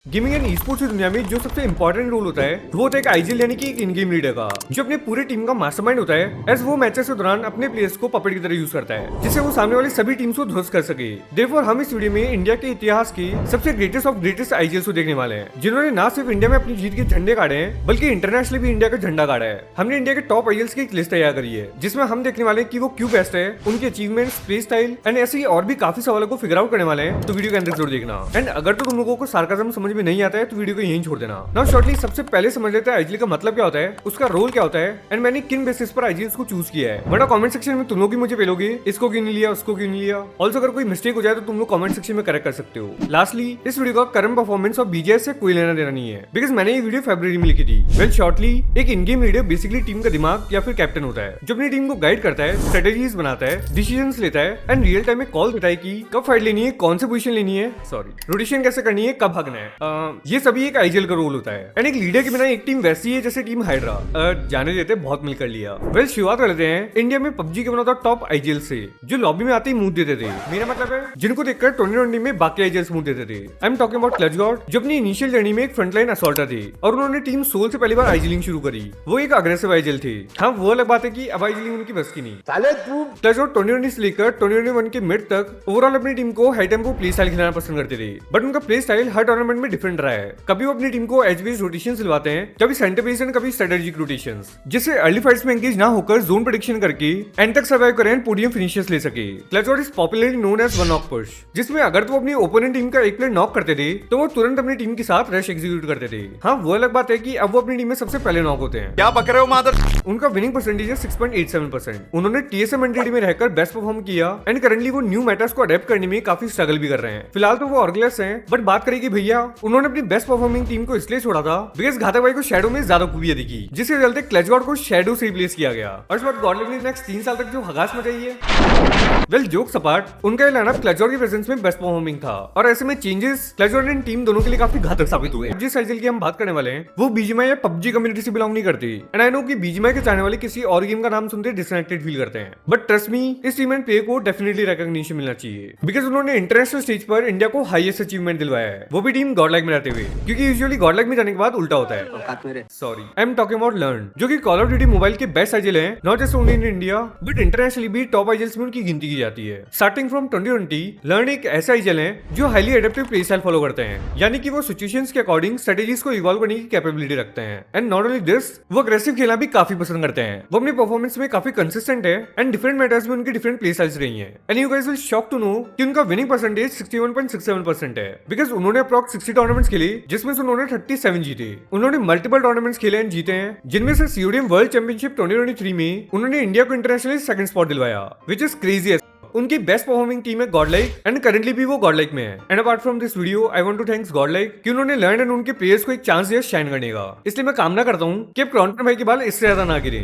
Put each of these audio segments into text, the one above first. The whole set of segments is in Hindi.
गेमिंग एंड स्पोर्ट्स की दुनिया में जो सबसे इंपॉर्टेंट रोल होता है वो होता है एक आईजीएल यानी कि एक इन गेम लीडर का, जो अपने पूरे टीम का मास्टरमाइंड होता है एज वो मैचेस के दौरान अपने प्लेयर्स को पपेट की तरह यूज करता है जिससे वो सामने वाली सभी टीम्स को ध्वस्त कर सके। देयरफॉर हम इस वीडियो में इंडिया के इतिहास की सबसे ग्रेटेस्ट ऑफ ग्रेटेस्ट आईजीएल को देखने वाले हैं जिन्होंने ना सिर्फ इंडिया में अपनी जीत के झंडे गाड़े हैं बल्कि इंटरनेशनली भी इंडिया का झंडा गाड़ा है। हमने इंडिया के टॉप आईजीएल्स की एक लिस्ट तैयार करी है जिसमें हम देखने वाले हैं कि वो क्यों बेस्ट है, उनके अचीवमेंट्स, प्ले स्टाइल एंड ऐसे ही और भी काफी सवालों को फिगर आउट करने वाले हैं, तो वीडियो के अंदर जरूर देखना। एंड अगर तो तुम लोगों को सार्काज्म समझ में नहीं आता है तो वीडियो को यहीं छोड़ देना। नाउ शॉर्टली सबसे पहले समझ लेते हैं आईजीएल का मतलब क्या होता है, उसका रोल क्या होता है एंड मैंने किन बेसिस पर आईजीएल को चूज किया है। बड़ा कमेंट सेक्शन में तुम लोग भी मुझे पेलोगे इसको क्यों नहीं लिया, उसको क्यों नहीं लिया। ऑल्सो अगर कोई मिस्टेक हो जाए तो तुम लोग कमेंट सेक्शन में करेक्ट कर सकते हो। लास्टली इस वीडियो का करंट परफॉर्मेंस और बीजीएस से कोई लेना देना नहीं है बिकॉज मैंने ये वीडियो फरवरी में लिखी थी। वेल शॉर्टली एक इन गेम लीडर बेसिकली टीम का दिमाग या फिर कैप्टन होता है जो अपनी टीम को गाइड करता है, स्ट्रेटेजीज बनाता है, डिसीजंस लेता है एंड रियल टाइम में कॉल देता है कि कब फाइट लेनी है, कौन सी पोजीशन लेनी है, रोटेशन कैसे करनी है, कब भागना है। ये सभी एक आईजीएल का रोल होता है एंड एक लीडर के बिना एक टीम वैसी है जैसे टीम हाइड्रा। जाने देते बहुत मिल कर लिया। वेल शुरुआत करते हैं इंडिया में पबजी के बना टॉप आईजीएल से जो लॉबी में आते ही मुंह देते थे। मेरा मतलब है जिनको देखकर 2020 में बाकी आईजीएल मुंह देते थे। आई am talking about clutch God जो अपनी इनिशियल जर्नी में एक फ्रंटलाइन असॉल्टर थे और उन्होंने टीम सोल से पहली बार आईजीलिंग शुरू करी। वो एक अग्रेसिव आईजीएल थे। हाँ वो अलग बात है कि अब आईजीलिंग उनकी बस की नहीं। क्लच गॉड 2020 से लेकर 2021 के मिड तक ओवरऑल अपनी टीम को हाई टेम्पो प्ले स्टाइल खिलाना पसंद करते थे बट उनका प्ले स्टाइल हर टूर्नामेंट में डिफरेंट रहा है। कभी वो अपनी टीम को एज बेस्ड रोटेशन दिलवाते हैं, कभी सेंटर बेस्ड एंड कभी स्ट्रेटेजिक रोटेशंस, जिससे अर्ली फाइट्स में एंगेज ना होकर जोन प्रेडिक्शन करके एंड तक सर्वाइव करें एंड पोडियम फिनिशेस ले सके। Clutch God is popularly known as one knock push, जिसमें अगर तो अपनी ओपोनेंट टीम का एक प्लेयर नॉक करते थे तो वो तुरंत अपनी टीम के साथ रश एग्जीक्यूट करते थे। हाँ वो अलग बात है कि अब वो अपनी टीम में सबसे पहले नॉक होते हैं। क्या बक रहे हो मादर। उनका विनिंग परसेंटेज है 6.87%। उन्होंने टीएसएम एंटिटी में रहकर बेस्ट परफॉर्म किया एंड करंटली वो न्यू मेटास को अडेप्ट करने में काफी स्ट्रगल भी कर रहे हैं। फिलहाल तो वो ऑर्गलेस हैं बट बात करेगी भैया उन्होंने अपनी बेस्ट परफॉर्मिंग टीम को इसलिए छोड़ा था बिकॉज घातक भाई को शैडो में ज्यादा खूबियां दिखी जिसके चलते क्लच गॉड को शैडो से रिप्लेस किया गया और इस बार गॉडलिक ने नेक्स्ट 3 साल तक जो हगास मचाई है। वेल जोक सपाट, उनका ये लाइनअप क्लच गॉड की प्रेजेंस में बेस्ट परफॉर्मिंग था और ऐसे में changes clutch God and team दोनों के लिए काफी घातक साबित हुए। जिस आईजीएल की हम बात करने वाले हैं वो बीजीएमआई या पबजी कम्युनिटी से बिलोंग नहीं करती एंड आई नो कि बीजीएमआई के चाहने वाले किसी और गेम का नाम सुनते डिसकनेक्टेड फील करते हैं बट ट्रस्ट मी इस टीम एंड प्लेयर को डेफिनेटली रिकॉग्निशन मिलना चाहिए बिकॉज उन्होंने इंटरनेशनल स्टेज पर इंडिया को हाईएस्ट अचीवमेंट दिलवाया है, वो भी टीम गॉडलाइक में रहते हुए, क्योंकि यूजुअली गॉडलाइक में जाने के बाद उल्टा होता है। Sorry I am talking about learn जो कि कॉल ऑफ ड्यूटी मोबाइल के बेस्ट आईजीएल हैं, not just only in India but internationally भी टॉप आईजीएल्स में उनकी गिनती की जाती है। स्टार्टिंग फ्रॉम 2020 लर्न एक ऐसा आईजीएल है जो highly adaptive play style follow करते हैं, यानी कि वो सिचुएशंस के अकॉर्डिंग स्ट्रेटेजीज को इवॉल्व करने की कैपेबिलिटी रखते हैं एंड नॉट ओनली दिस वो अग्रेसिव खेलना भी काफी पसंद करते हैं। वो अपनी परफॉर्मेंस में काफी कंसिस्टेंट है एंड डिफरेंट मैटर्स में उनकी डिफरेंट प्ले स्टाइल्स रही हैं and you guys will shock to know कि उनका विनिंग परसेंटेज 61.67% है बिकॉज उन्होंने अप्रॉक्स 60 टूर्नामेंट्स खेले जिसमें से उन्होंने 37 जीते। उन्होंने मल्टीपल टूर्नामेंट्स खेले एंड जीते हैं जिनमें से सीओडीएम वर्ल्ड चैंपियनशिप 2023 में उन्होंने इंडिया को इंटरनेशनली सेकंड स्पॉट दिलवाया व्हिच इज क्रेजी। उनकी बेस्ट परफॉर्मिंग टीम है गॉडलाइक एंड करंटली भी वो गॉडलाइक में है and apart from this video I want to thanks Godlike कि उन्होंने लर्न एंड उनके प्लेयर्स को एक चांस दिया शाइन करने का। इसलिए मैं कामना करता हूँ कि अब क्रॉन्टन भाई के बाल इससे ज्यादा ना गिरे।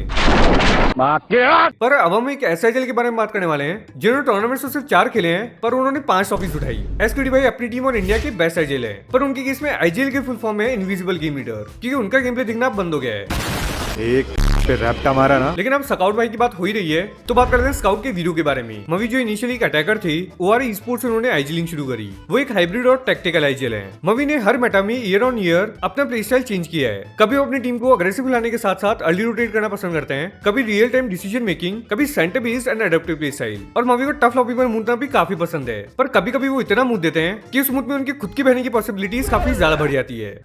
पर अब हम एक ऐसे आईजीएल के बारे में बात करने वाले हैं जिन्होंने टूर्नामेंट्स तो सिर्फ 4 खेले हैं पर उन्होंने 5 ट्रॉफीज उठाई। एसकेडी भाई अपनी टीम और इंडिया के बेस्ट आईजीएल है पर उनके केस में आईजीएल के फुल फॉर्म है इनविजिबल गेम लीडर, क्योंकि उनका गेम प्ले दिखना बंद हो गया है। एक रैप्टा मारा ना। लेकिन अब स्काउट भाई की बात हो ही रही है तो बात करते हैं स्काउट के वीडियो के बारे में। मवी जो इनिशियली एक अटैकर थे ओआर स्पोर्ट्स से उन्होंने आईजीलिंग शुरू करी। वो एक हाइब्रिड और टैक्टिकल आईजीएल है। मवी ने हर मेटा में ईयर ऑन ईयर अपना प्ले स्टाइल चेंज किया है। कभी वो अपनी टीम को अग्रेसिव लाने के साथ साथ अर्ली रोटेट करना पसंद करते हैं, कभी रियल टाइम डिसीजन मेकिंग, कभी centre based and adaptive play style. और मवी को टफ लॉबी पर मूवना भी काफी पसंद है पर कभी कभी वो इतना मूव देते हैं कि उस मूव में उनकी खुद की बहने की पॉसिबिलिटीज काफी ज्यादा बढ़ जाती है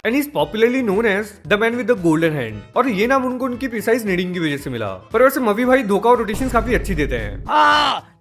and is popularly known as the man with the golden hand और ये नाम उनको उनकी प्रिसाइज नीडिंग की वजह से मिला। पर वैसे मवी भाई धोखा और रोटेशन काफी अच्छी देते हैं।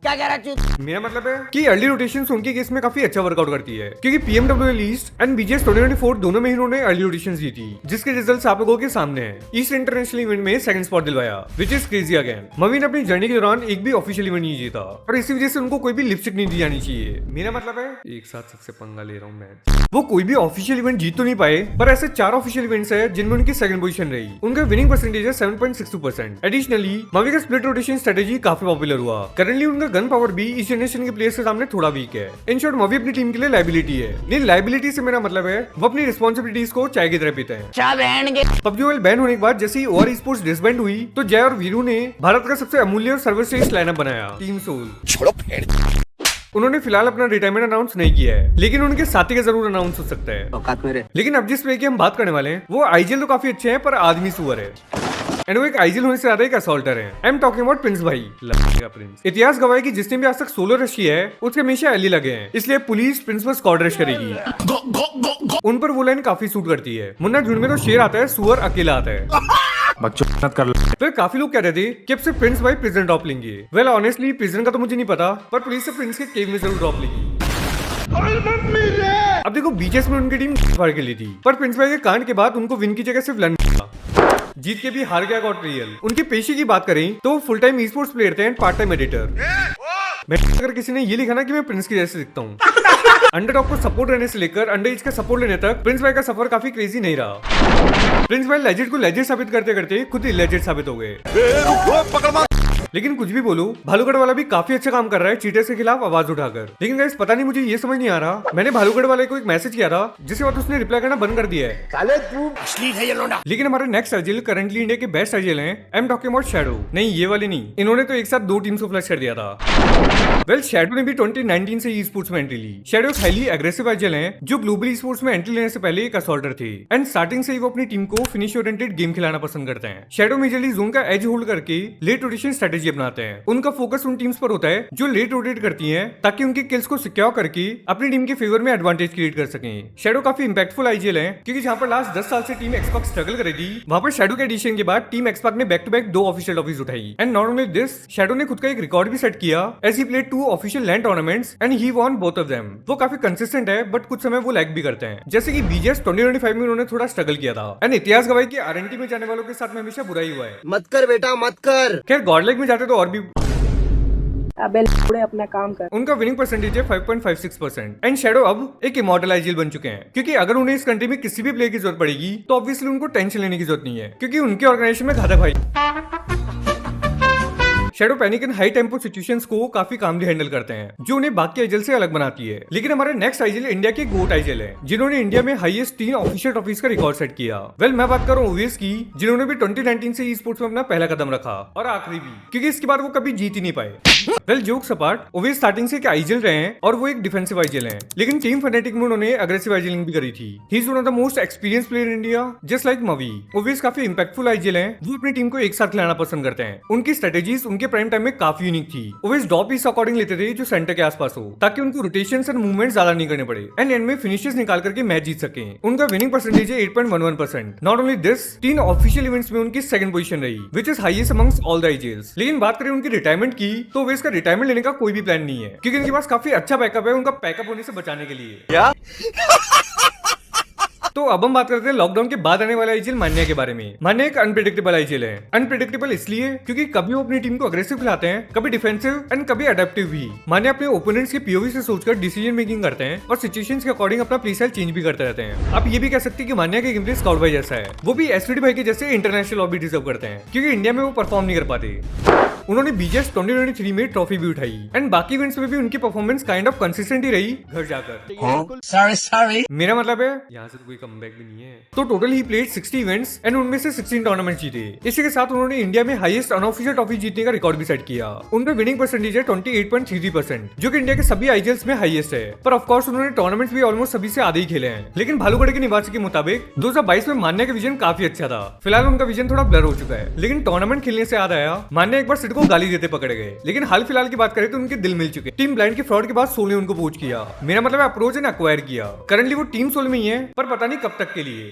क्या कह रहा मेरा मतलब है कि अर्ली रोटेशंस उनके केस में काफी अच्छा वर्कआउट करती है क्योंकि पीएमडब्ल्यू ईस्ट एंड बीजीएस 2024 दोनों में ही उन्होंने अर्ली रोटेशंस जीती जिसके रिजल्ट्स आप लोगों के सामने हैं। ईस्ट इंटरनेशनल इवेंट में सेकंड स्पॉट दिलवाया व्हिच इज क्रेजी अगेन। मवी ने अपनी जर्नी के दौरान एक भी ऑफिशियल इवेंट नहीं जीता और इसी वजह से उनको कोई भी लिपस्टिक नहीं दी जानी चाहिए। मेरा मतलब है एक साथ सबसे पंगा ले रहा हूँ मैं। वो कोई भी ऑफिशियल इवेंट जीत तो नहीं पाए पर ऐसे 4 ऑफिशियल इवेंट्स है जिनमें उनकी सेकंड पोजीशन रही। उनका विनिंग परसेंटेज है 7.62%। एडिशनली मवी का स्प्लिट रोटेशन स्ट्रेटेजी काफी पॉपुलर हुआ। करंटली उनका गन पावर भी इस जनरेशन के प्लेयर्स के सामने थोड़ा वीक है। इन शॉर्ट मवी अपनी टीम के लिए लाइबिलिटी है। लेकिन लाइबिलिटी से मेरा मतलब है वो अपनी रिस्पॉन्सिबिलिटीज को चाय की तरह पीते हैं। पबजी मोबाइल बैन होने के बाद जैसे ही ओआर स्पोर्ट्स डिसबैंड हुई तो जय और वीरू ने भारत का सबसे अमूल्य और सर्वश्रेष्ठ लाइनअप बनाया टीम सोल। उन्होंने फिलहाल अपना रिटायरमेंट अनाउंस नहीं किया है, लेकिन उनके साथी का जरूर अनाउंस हो सकता है। औकात मेरे। लेकिन अब जिस प्ले की हम बात करने वाले हैं वो आईजीएल तो काफी अच्छे हैं पर आदमी सुअर है, एंड वो एक आईजीएल होने से ज्यादा एक असॉल्टर है। I am talking about Prince भाई, लगेगा प्रिंस। इतिहास गवाह है कि जिसने भी आज तक सोलो रश किया है उसके हमेशा एली लगे हैं, इसलिए पुलिस प्रिंस पर स्क्वाड रश करेगी। उन पर वो लाइन काफी सूट करती है, मुन्ना झुंड में तो शेर आता है, सुअर अकेला आता है। बकचोद मत कर। फिर काफी लोग कह रहे थे कि अब से प्रिंस भाई प्रिजन ड्रॉप लेंगे। वेल ऑनेस्टली प्रिजन का तो मुझे नहीं पता, पर पुलिस से प्रिंस के केव में जरूर ड्रॉप लेगी। अब देखो बीचेस में उनकी टीम फाड़ के ली थी, पर प्रिंस भाई के कांड के बाद उनको विन की जगह सिर्फ लन मिला। जीत के भी हार गया गॉट रियल। उनकी पेशे की बात करें तो full time e sports player थे एंड पार्ट टाइम एडिटर। अगर किसी ने ये लिखा ना कि मैं प्रिंस की जैसे दिखता हूँ, अंडरडॉग को सपोर्ट रहने से लेकर अंडर एज का सपोर्ट लेने तक प्रिंस भाई का सफर काफी क्रेजी नहीं रहा। प्रिंस भाई लेजेंड को लेजेंड साबित करते करते खुद ही लेजेंड साबित हो गए। लेकिन कुछ भी बोलो, भालूगढ़ वाला भी काफी अच्छा काम कर रहा है चीटर्स के खिलाफ आवाज उठाकर। लेकिन गाइस पता नहीं मुझे ये समझ नहीं आ रहा, मैंने भालूगढ़ वाले को एक मैसेज किया था जिसके बाद उसने रिप्लाई करना बंद कर दिया है। साले तू अश्लील है ये लौंडा। लेकिन हमारे नेक्स्ट आईजीएल करंटली इंडिया के बेस्ट आईजीएल हैं। आई एम टॉकिंग अबाउट शैडो। नहीं ये वाले नहीं, इन्होंने तो एक साथ दो टीम्स को फ्लश कर दिया था। वेल शैडो ने भी 2019 से ई स्पोर्ट्स में एंट्री ली। शैडो एक हाईली एग्रेसिव आईजीएल हैं जो ग्लोबल ई स्पोर्ट्स में एंट्री लेने से पहले एक असॉल्टर थे, एंड स्टार्टिंग से ही वो अपनी टीम को फिनिश ओरिएंटेड गेम खिलाना पसंद करते हैं। शैडो मेजरली जोन का एज होल्ड करके लेट रोटेशन स्ट्रेटेजी अपनाते हैं। उनका फोकस उन टीम्स पर होता है जो लेट रोटेट करती हैं ताकि उनके किल्स को सिक्योर करके अपनी टीम के फेवर में एडवांटेज क्रिएट कर सकें। शैडो काफी इंपैक्टफुल आईजीएल है क्योंकि जहां पर लास्ट 10 साल से टीम एक्सपाक स्ट्रगल कर रही थी, वहां पर शैडो के एडिशन के बाद टीम एक्सपाक ने back to back 2 official trophies उठाई। And not only this, Shadow ने खुद का एक रिकॉर्ड भी सेट किया as he played 2 official LAN tournaments and he won both of them. वो काफी कंसिस्टेंट है बट कुछ समय वो लैग भी करते हैं, जैसे कि बीजेएस 2025 में उन्होंने थोड़ा स्ट्रगल किया था। एंड इतिहास गवाही की आरएनटी में जाने वालों के साथ में हमेशा बुरा ही हुआ है। मत कर बेटा मत कर। खैर गॉड लेग में जाते तो और भी। अबे लौड़े अपना काम कर। उनका विनिंग परसेंटेज है 5.56% एंड शैडो अब एक इमॉर्टल आईजीएल बन चुके हैं, क्योंकि अगर उन्हें इस कंट्री में किसी भी प्लेयर की जरूरत पड़ेगी तो ऑब्वियसली उनको टेंशन लेने की जरूरत नहीं है, क्योंकि उनके ऑर्गेनाइजेशन में घातक भाई shadow panic and high tempo situations को काफी कामली हैंडल करते हैं, जो उन्हें बाकी आईजीएल से अलग बनाती है। लेकिन हमारे नेक्स्ट आईजीएल इंडिया के गोट आईजीएल है, जिन्होंने इंडिया में हाईएस्ट 3 ऑफिशियल ट्रॉफीज का रिकॉर्ड सेट किया। वेल मैं बात कर रहा हूँ ओवीएस की, जिन्होंने भी 2019 से ई स्पोर्ट्स में अपना पहला कदम रखा और आखिरी भी, क्योंकि इसके बाद वो कभी जीत ही नहीं पाए। Well jokes apart, OBS starting से एक आईजीएल रहे हैं और वो एक डिफेंसिव आईजीएल हैं, लेकिन टीम फैनेटिक में उन्होंने अग्रेसिव आईजीएलिंग भी करी थी। He is one of the most experience player in India, just like Mavi. Owais काफी इंपैक्टफुल आईजीएल हैं, वो अपनी टीम को एक साथ खिलाना पसंद करते हैं। उनकी स्ट्रेटेजीज उनके प्राइम टाइम में काफी यूनिक थी। ओवीएस ड्रॉप इस अकॉर्डिंग लेते थे जो सेंटर के आसपास हो, ताकि उनको रोटेशंस एंड मूवमेंट ज्यादा नहीं करने पड़े एंड एंड में फिनिशेस निकाल करके मैच जीत सके। उनका विनिंग परसेंटेज है 8.11%। Not only this, 3 official events में उनकी सेकंड पोजीशन रही, which is highest amongst all the IGLs. लेकिन बात करें उनकी रिटायरमेंट की, तो ओवीएस का रिटायरमेंट लेने का कोई भी प्लान नहीं है, क्योंकि उनके पास काफी अच्छा बैकअप है उनका पैकअप होने से बचाने के लिए। क्या? तो अब हम बात करते हैं लॉकडाउन के बाद आने वाले आईजीएल मान्या के बारे में। मान्या एक अनप्रेडिक्टेबल आईजीएल है। अनप्रेडिक्टेबल इसलिए क्योंकि कभी वो अपनी टीम को अग्रेसिव खिलाते हैं, कभी डिफेंसिव एंड कभी अडेप्टिव भी। मान्या अपने ओपोनेंट्स के पीओवी से सोचकर डिसीजन मेकिंग करते हैं और सिचुएशंस के अकॉर्डिंग अपना प्ले स्टाइल चेंज भी करते रहते हैं। आप ये भी कह सकते हैं कि मान्या के गेम प्ले स्काउट भाई जैसा है, वो भी एसवीडी भाई के जैसे इंटरनेशनल लॉबी डिजर्व करते हैं, क्योंकि इंडिया में वो परफॉर्म नहीं कर पाते। उन्होंने बीजेएस 2023 में ट्रॉफी भी उठाई एंड बाकी इवेंट्स में भी उनकी परफॉर्मेंस काइंड ऑफ कंसिस्टेंट ही रही घर जाकर। सॉरी मेरा मतलब है यहाँ से तो कोई कमबैक भी नहीं है। तो total he played 60 events and उनमें से 16 टूर्नामेंट जीते। इसी के साथ उन्होंने इंडिया में हाईएस्ट अनऑफिशियल ट्रॉफी जीतने का रिकॉर्ड भी सेट किया। उनका विनिंग परसेंटेज है 28.33%, जो कि इंडिया के सभी आईजीएल्स में हाईएस्ट है। पर ऑफ कोर्स उन्होंने टूर्नामेंट्स भी ऑलमोस्ट सभी से आधे ही खेले हैं। लेकिन भालूगढ़ के निवासी के मुताबिक 2022 में मान्या का विजन काफी अच्छा था। फिलहाल उनका विजन थोड़ा ब्लर हो चुका है, लेकिन टूर्नामेंट खेलने से याद आया, मान्या एक बार सिड को गाली देते पकड़े गए। लेकिन हाल फिलहाल की बात करें तो उनके दिल मिल चुके। टीम ब्लाइंड के फ्रॉड के बाद सोल ने उनको पोच किया। मेरा मतलब अप्रोच एंड एक्वायर किया। करंटली वो टीम सोल में ही है, पर पता नहीं कब तक के लिए।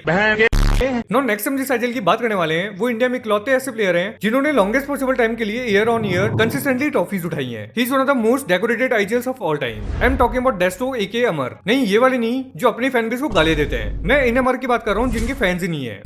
नेक्स्ट हम जिस आईजीएल की बात करने वाले हैं वो इंडिया में इकलौते ऐसे प्लेयर हैं जिन्होंने लॉन्गेस्ट पॉसिबल टाइम के लिए year on year consistently trophies उठाई हैं। He is one of the most decorated IGLs of all time. I am talking about Desto AK Amar. नहीं ये वाले नहीं जो अपने फैन बेस को गाली देते हैं, मैं इन अमर की बात कर रहा हूँ जिनके फैंस ही नहीं है।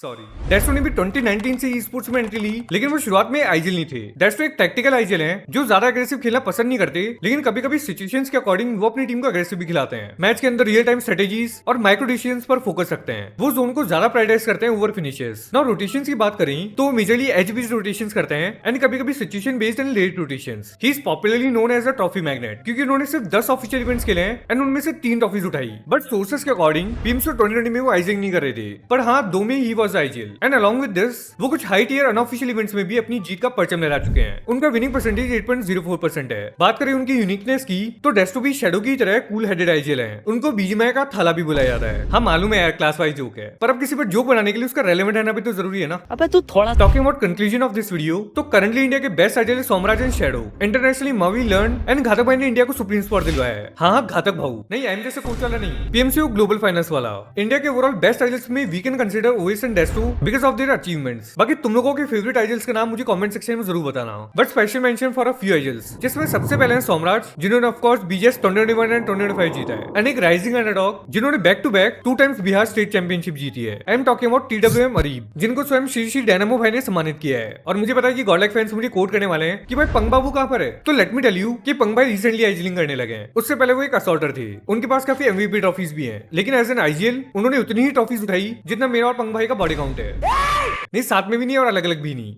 सॉरी, डेस्टो ने भी 2019 से ई स्पोर्ट्स में एंट्री ली, लेकिन वो शुरुआत में आईजीएल नहीं थे। डेस्टो एक टैक्टिकल आईजीएल है जो ज्यादा अग्रेसिव खेलना पसंद नहीं करते, लेकिन कभी कभी सिचुएशंस के अकॉर्डिंग वो अपनी टीम को अग्रेसिव भी खिलाते हैं। मैच के अंदर रियल टाइम स्ट्रेटेजीज और माइक्रो डिसीजंस पर फोकस रखते हैं। वो जोन को ज्यादा प्रायोरिटाइज करते हैं ओवर फिनिशेस। नाउ रोटेशंस की बात करें तो मेजरली एज बेस्ड रोटेशंस करते हैं एंड कभी कभी situation based and late rotations. He is popularly known as a trophy magnet, क्योंकि उन्होंने सिर्फ 10 ऑफिशियल इवेंट्स खेले हैं एंड उनमें से 3 ट्रॉफीज उठाई। बट सोर्सेस के अकॉर्डिंग टीम्स 2020 में वो आईजीएल नहीं कर रहे थे, पर हाँ 2 में he was was IGL and along with this वो कुछ हाई टियर अनऑफिशियल इवेंट्स में भी अपनी जीत का परचम लहरा चुके हैं। उनका विनिंग परसेंटेज 8.04% है। बात करें उनकी यूनिकनेस की तो डेस्टो भी शेडो की तरह कूल हेडेड आईजीएल है। उनको बीजीएमआई का थाला भी बुलाया जाता है। हाँ मालूम है यार, क्लास वाइज जोक है, पर अब किसी पर जोक बनाने के लिए उसका रेलेवेंट रहना भी तो जरूरी है ना। अबे तू थोड़ा talking about conclusion of this video, तो करंटली इंडिया के बेस्ट आईजीएल है Somraj and Shadow. Internationally Mavi learn and Ghatak भाई ने इंडिया को सुप्रीम स्पॉट दिलवाया है। हाँ घातक भाऊ नहीं, एम जैसे कोच वाला नहीं, पीएमसीओ ग्लोबल फाइनेंस वाला। इंडिया के ओवरऑल बेस्ट आईजीएल्स में we can consider Owais and Desto because of their achievements. बाकी तुम लोगों के फेवरेट आईजीएल्स के नाम मुझे कमेंट सेक्शन में जरूर बताना। But special mention for a few IGLs, जिसमें सबसे पहले है सोमराज, जिन्होंने ऑफ कोर्स बीजीएस 2021 एंड 2025 जीता है, एंड एक राइजिंग अंडरडॉग जिन्होंने back to back 2 times Bihar state championship जीती है। I am talking about TWM Areeb, जिनको स्वयं श्री श्री डायनामो भाई ने सम्मानित किया है। और मुझे पता है कि गॉडलाइक फैंस मुझे कोट करने वाले हैं कि भाई पंग बाबू कहां पर है, तो लेट मी टेल यू कि पंग भाई रिसेंटली आईजीलिंग करने लगे हैं। उससे पहले वो एक असॉल्टर थे, उनके पास काफी एमवीपी ट्रॉफीज भी हैं, लेकिन एज एन आईजीएल उन्होंने उतनी ही ट्रॉफीज उठाई जितना मेरा और पंग भाई का बॉडी काउंट है। नहीं साथ में भी नहीं और अलग अलग भी नहीं।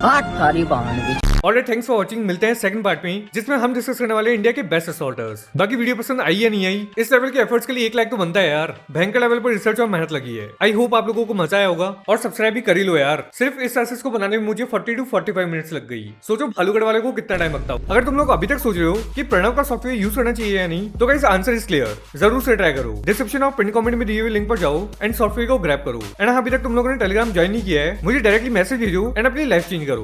Alright, thanks for watching. मिलते हैं सेकंड पार्ट में, जिसमें हम डिस्कस करने वाले हैं इंडिया के बेस्ट असॉल्टर्स। बाकी वीडियो पसंद आई या नहीं आई, इस लेवल के एफर्ट्स के लिए 1 लाख तो बनता है यार। भयंकर लेवल पर रिसर्च और मेहनत लगी है। आई होप आप लोगों को मजा आया होगा और सब्सक्राइब भी कर ही लो यार। सिर्फ इस एसेस को बनाने में मुझे 40 to 45 मिनट्स लग गई। सोचो भालूगढ़ वाले को कितना टाइम लगता हो। अगर तुम लोग अभी तक सोच रहे हो कि प्रणव का सॉफ्टवेयर यूज करना चाहिए या नहीं, तो गाइस आंसर इज क्लियर, जरूर से ट्राई करो। डिस्क्रिप्शन और पिन कमेंट में दिए हुए लिंक पर जाओ एंड सॉफ्टवेयर को ग्रैब करो। एंड अभी तक तुम लोगों ने टेलीग्राम ज्वाइन नहीं किया है, मुझे डायरेक्टली मैसेज भेजो एंड अपनी लाइफ चेंज करो।